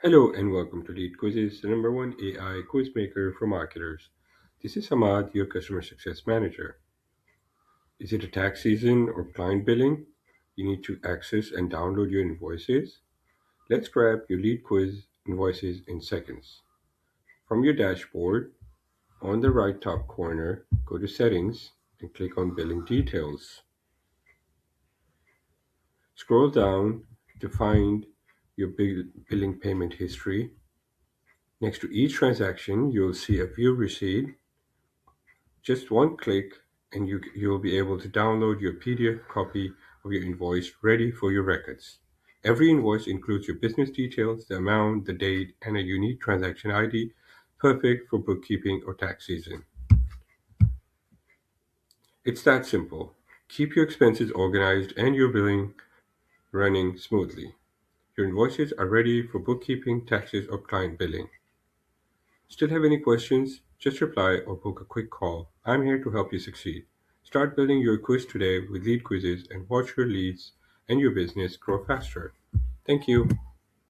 Hello and welcome to LeadQuizzes, the number one AI quiz maker for marketers. This is Hamad, your customer success manager. Is it a tax season or client billing? You need to access and download your invoices. Let's grab your lead quiz invoices in seconds. From your dashboard, on the right top corner, go to Settings and click on Billing Details. Scroll down to find your billing payment history. Next to each transaction, you'll see a View Receipt. Just one click and you'll be able to download your PDF copy of your invoice ready for your records. Every invoice includes your business details, the amount, the date, and a unique transaction ID, perfect for bookkeeping or tax season. It's that simple. Keep your expenses organized and your billing running smoothly. Your invoices are ready for bookkeeping, taxes, or client billing. Still have any questions? Just reply or book a quick call. I'm here to help you succeed. Start building your quiz today with lead quizzes and watch your leads and your business grow faster. Thank you.